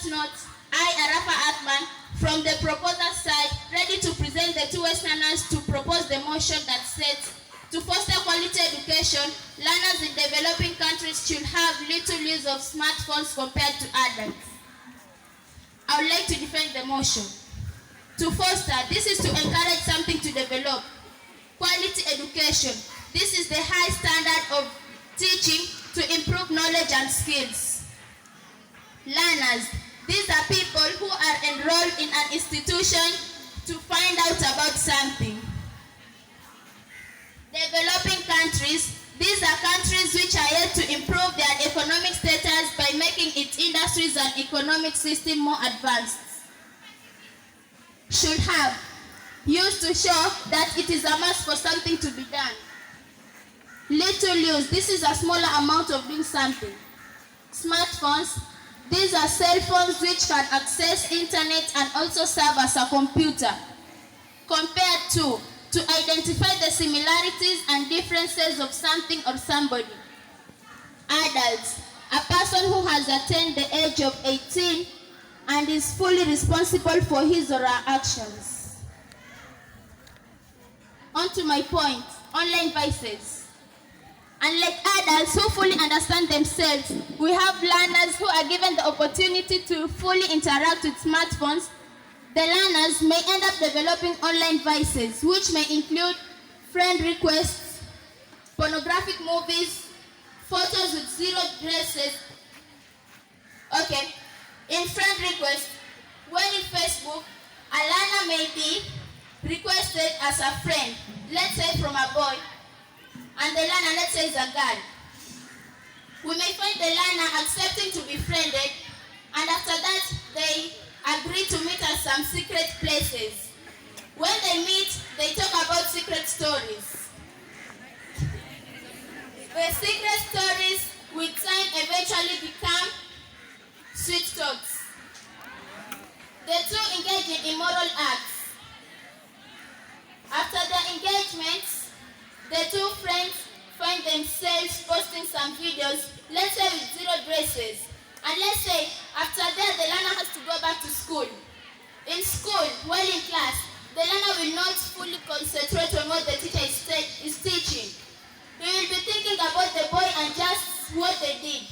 note, I, Arafa Akman, from the proposer side, ready to present the two Westerners to propose the motion that states, to foster quality education, learners in developing countries should have little use of smartphones compared to adults. I would like to defend the motion. To foster, this is to encourage something to develop. Quality education, this is the high standard of teaching to improve knowledge and skills. Learners, these are people who are enrolled in an institution to find out about something. Developing countries, these are countries which are yet to improve their economic status by making its industries and economic system more advanced. Should have, used to show that it is a must for something to be done. Little use, this is a smaller amount of doing something. Smartphones, these are cell phones which can access internet and also serve as a computer. Compared to identify the similarities and differences of something or somebody. Adults, a person who has attained the age of 18 and is fully responsible for his or her actions. On to my point, online vices. Unlike adults who fully understand themselves, we have learners who are given the opportunity to fully interact with smartphones. The learners may end up developing online vices, which may include friend requests, pornographic movies, photos with zero dresses. Okay, in friend request, when in Facebook, a learner may be requested as a friend, let's say from a boy, and the learner, let's say, is a girl. We may find the learner accepting to be friended, and after that, they agree to meet at some secret places. When they meet, they talk about secret stories. The secret stories with time eventually become sweet talks. The two engage in immoral acts. After their engagements, the two friends find themselves posting some videos, let's say with zero dresses. And let's say, after that, the learner has to go back to school. In school, while in class, the learner will not fully concentrate on what the teacher is teaching. He will be thinking about the boy and just what they did.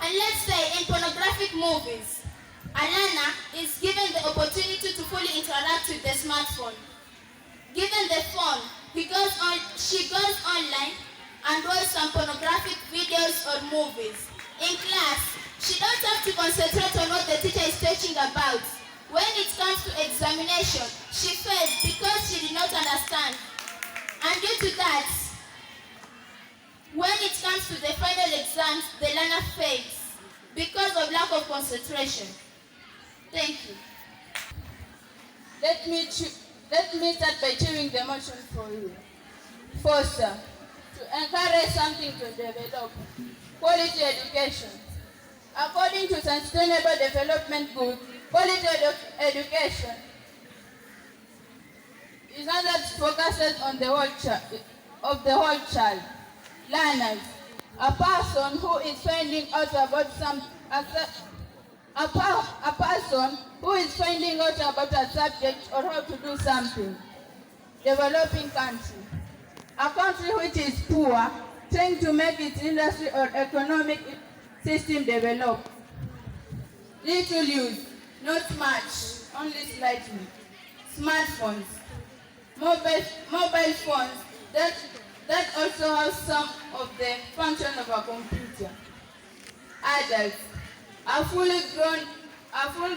And let's say, in pornographic movies, a learner is given the opportunity to fully interact with the smartphone. Given the phone, she goes online and watches some pornographic videos or movies. In class, she doesn't have to concentrate on what the teacher is teaching about. When it comes to examination, she fails because she did not understand. And due to that, when it comes to the final exams, the learner fails because of lack of concentration. Thank you. Let me start by chewing the motion for you. Foster, to encourage something to develop. Quality education. According to Sustainable Development Goals, quality education is one that focuses on the whole child. Learners, a person who is finding out about a person who is finding out about a subject or how to do something. Developing country, a country which is poor, trying to make its industry or economic system develop. Little use, not much, only slightly. Smartphones, mobile phones that also have some of the function of a computer. Adults, a full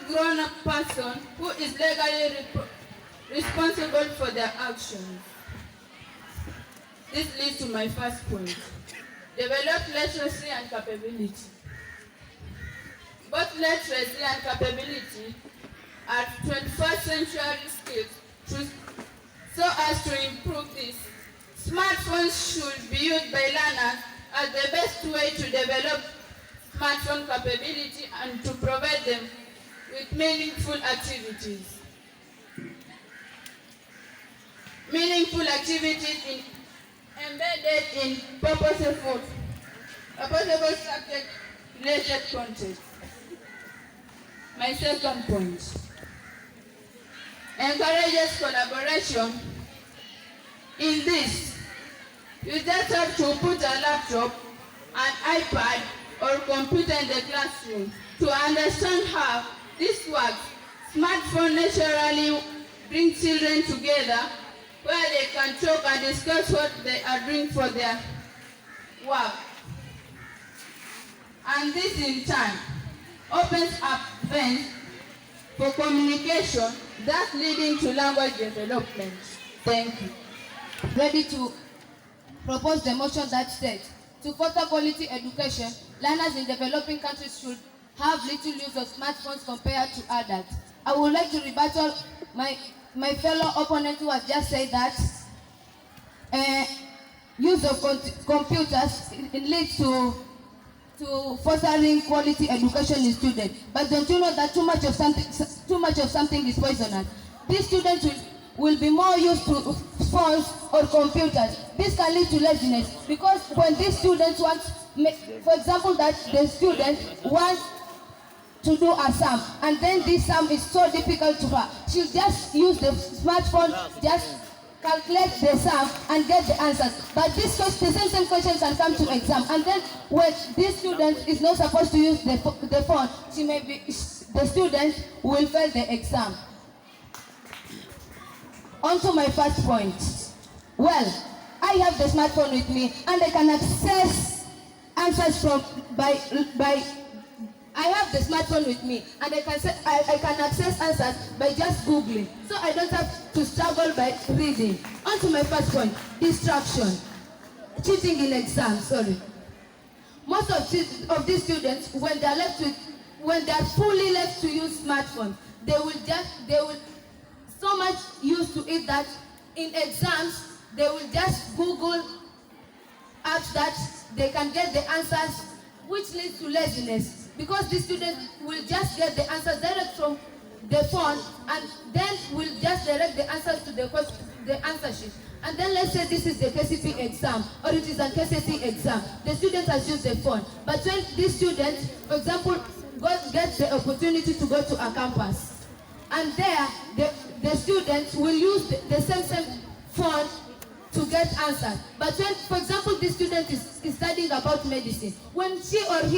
grown person who is legally responsible for their actions. This leads to my first point. Develop literacy and capability. Both literacy and capability are 21st century skills. So as to improve this, smartphones should be used by learners as the best way to develop smartphone capability and to provide them with meaningful activities. Meaningful activities embedded in purposeful subject-related content. My second point encourages collaboration. In this, you just have to put a laptop, an iPad, or computer in the classroom to understand how this works. Smartphone naturally bring children together where they can talk and discuss what they are doing for their work. And this in turn opens up veins for communication, thus leading to language development. Thank you. Ready to propose the motion that states, to foster quality education, learners in developing countries should have little use of smartphones compared to adults. I would like to rebuttal my fellow opponent who has just said that use of computers leads to fostering quality education in students. But don't you know that too much of something is poisonous? These students will be more used to phones or computers. This can lead to laziness, because when these students want, for example, that the student wants to do a sum, and then this sum is so difficult to her, she'll just use the smartphone, just calculate the sum and get the answers. But the same question can come to exam, and then when this student is not supposed to use the phone, the student will fail the exam. On to my first point. Well, I have the smartphone with me and I can access answers I have the smartphone with me and I can access answers by just Googling. So I don't have to struggle by reading. On to my first point, distraction. Cheating in exams, sorry. Most of these students, when they are fully left to use smartphones, they will so much used to it that in exams they will just Google apps that they can get the answers, which leads to laziness, because the students will just get the answers direct from the phone and then will just direct the answers to the answer sheet. And then let's say this is the KCP exam or it is a KCSE exam. The student has used the phone. But when these students, for example, get the opportunity to go to a campus, and there the students will use the same phone to get answers. But when, for example, this student is studying about medicine, when he or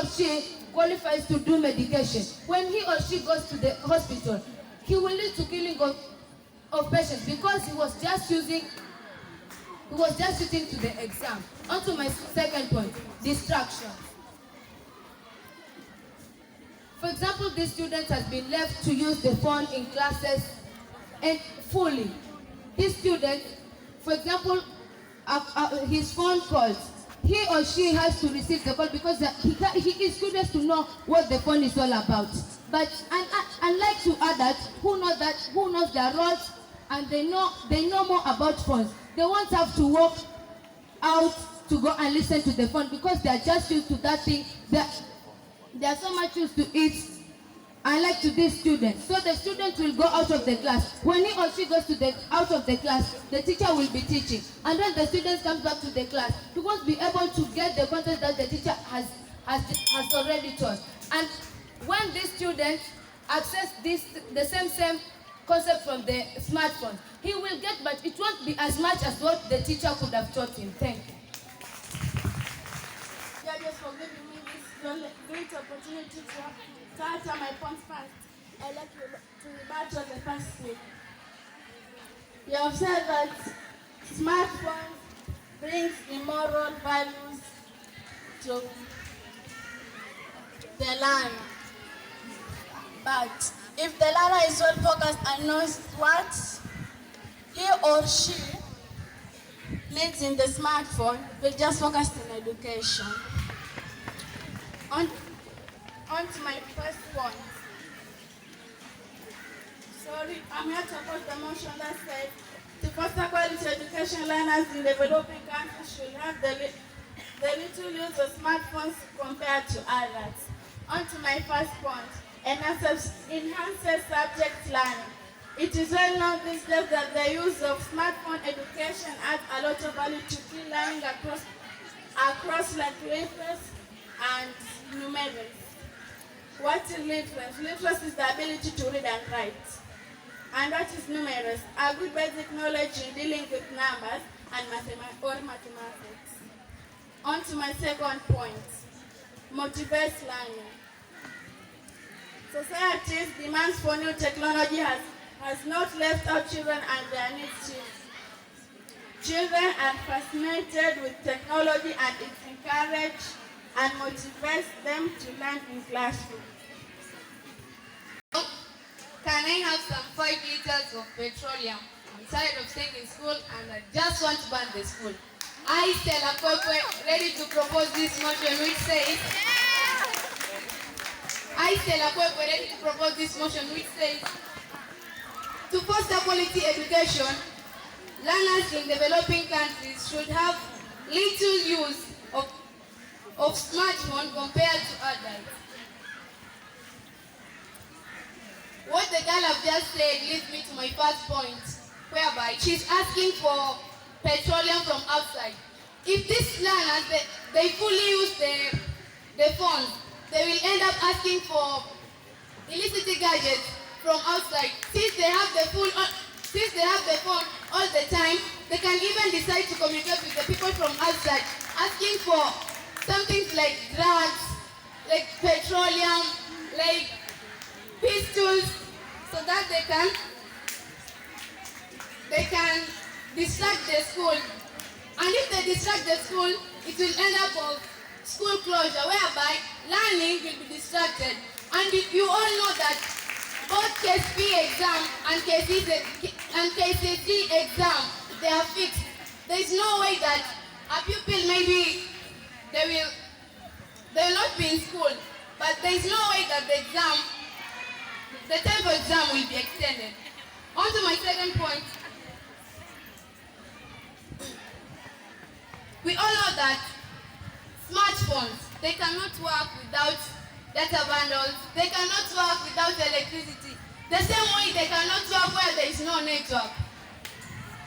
she qualifies to do medication, when he or she goes to the hospital, he will lead to killing of patients because he was just sitting to the exam. On to my second point, distraction. For example, this student has been left to use the phone in classes and fully. This student, for example, his phone calls, he or she has to receive the call because he is curious to know what the phone is all about. But unlike to adults who knows their roles and they know more about phones, they won't have to walk out to go and listen to the phone because they are just used to that thing. They are so much used to it, unlike to this student. So the student will go out of the class. When he or she goes out of the class, the teacher will be teaching. And when the student comes back to the class, he won't be able to get the content that the teacher has already taught. And when this student access the same concept from the smartphone, he will get, but it won't be as much as what the teacher could have taught him. Thank you. Judges for giving me this great opportunity to answer my points first. I'd like to rebuttal the first thing. You have said that smartphones brings immoral values to the learner. But if the learner is well focused and knows what he or she needs in the smartphone, will just focus on education. On to my first point. Sorry, I'm here to oppose the motion that says to foster quality education, learners in developing countries should have the little use of smartphones compared to others. On to my first point, enhances subject learning. It is well known these days that the use of smartphone education adds a lot of value to key learning across like literacy and numerics. What is literacy? Literacy is the ability to read and write. And what is numerous? A good basic knowledge in dealing with numbers and mathematics. On to my second point, motivates learning. Society's demands for new technology has not left out children and their needs. Children are fascinated with technology and it encourages and motivates them to learn in classroom. Can I have some 5 liters of petroleum? I'm tired of staying in school and I just want to burn the school. I, Stella Kwekwe, ready to propose this motion which says, to foster quality education, learners in developing countries should have little use of smartphone compared to adults. What the girl have just said leads me to my first point, whereby she's asking for petroleum from outside. If these learners, they fully use the phones, they will end up asking for illicit gadgets from outside. Since they have the phone all the time, they can even decide to communicate with the people from outside, asking for some things like drugs, like petroleum, like pistols, so that they can distract the school. And if they distract the school, it will end up of school closure, whereby learning will be distracted. And you all know that both KCPE exam and KCSE exam, they are fixed. There is no way that a pupil maybe they will not be in school, but there is no way that the time for exam will be extended. On to my second point. We all know that smartphones, they cannot work without data bundles, they cannot work without electricity. The same way they cannot work where there is no network.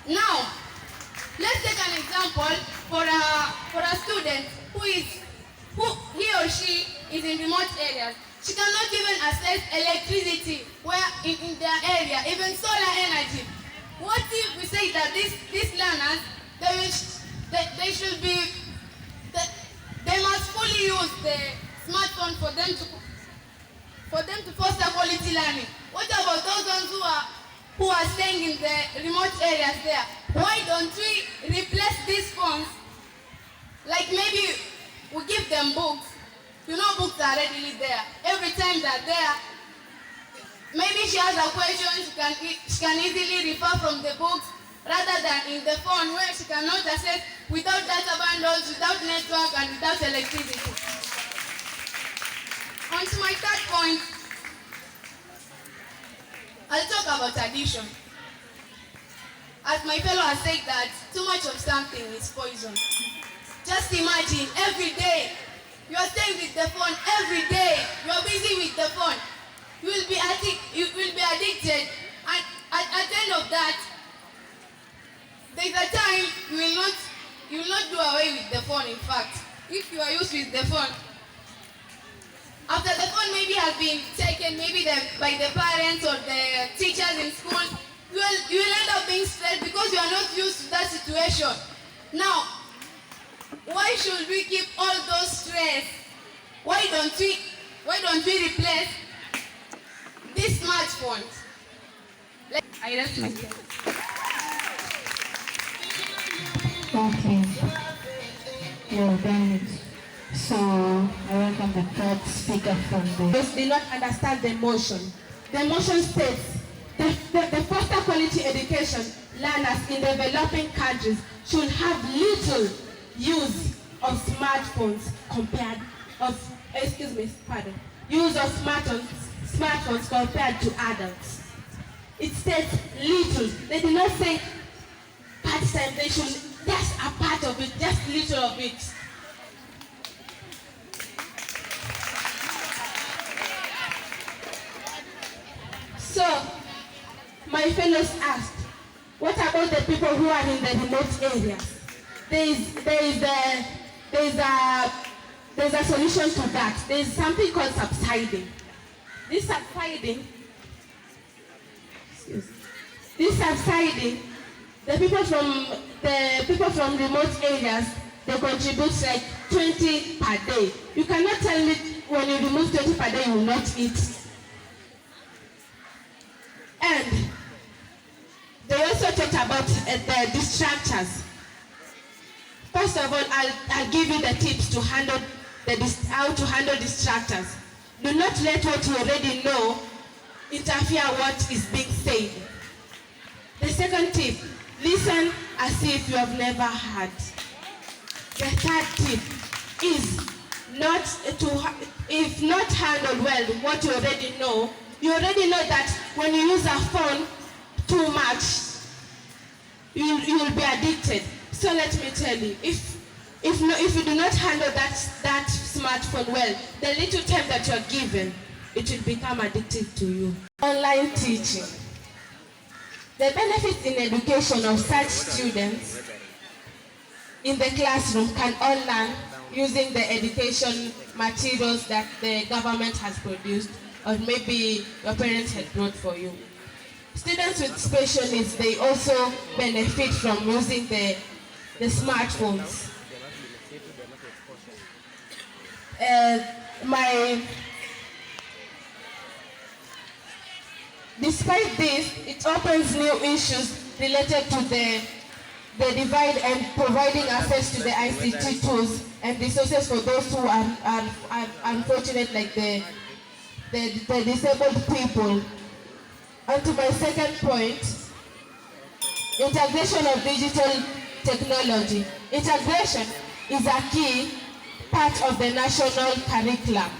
Now, let's take an example for a student who he or she is in remote areas. She cannot even access electricity where in their area, even solar energy. What if we say that these learners, they must fully use the smartphone for them to foster quality learning? What about those ones who are staying in the remote areas there? Why don't we replace these phones? Like maybe we give them books. You know, books are readily there. Every time they're there, maybe she has a question, she can easily refer from the books rather than in the phone where she cannot access without data bundles, without network, and without electricity. On to my third point, I'll talk about addiction. As my fellow has said that too much of something is poison. Just imagine every day you are staying with the phone, every day you are busy with the phone. You will be addicted, and at the end of that, there is a time you will not do away with the phone. In fact, if you are used with the phone, after the phone maybe has been taken, maybe by the parents or the teachers in school, you will end up being stressed because you are not used to that situation. Now, why should we keep all those stress? Why don't we replace these smartphones? I rest my case. Okay. Well done. So I welcome the third speaker from the. Those do not understand the motion. The motion states the foster quality education learners in developing countries should have little use of smartphones use of smartphones compared to adults. It states little. They do not say part time. They should just a part of it, just little of it. So, my fellows asked, what about the people who are in the remote areas? There is there's a solution to that. There's something called subsiding. This subsiding, the people from remote areas, they contribute like 20 per day. You cannot tell me when you remove 20 per day, you will not eat. And they also talked about the distractors. First of all, I'll give you the tips to handle how to handle distractors. Do not let what you already know interfere what is being said. The second tip, listen as if you have never heard. The third tip is if not handled well what you already know that when you use a phone too much, you will be addicted. So let me tell you, if you do not handle that smartphone well, the little time that you are given, it will become addictive to you. Online teaching. The benefits in education of such students in the classroom can all learn using the education materials that the government has produced, or maybe your parents had brought for you. Students with special needs, they also benefit from using the smartphones. Despite this, it opens new issues related to the divide and providing access to the ICT tools and resources for those who are unfortunate, like the disabled people. And to my second point, integration of digital technology. Integration is a key part of the national curriculum.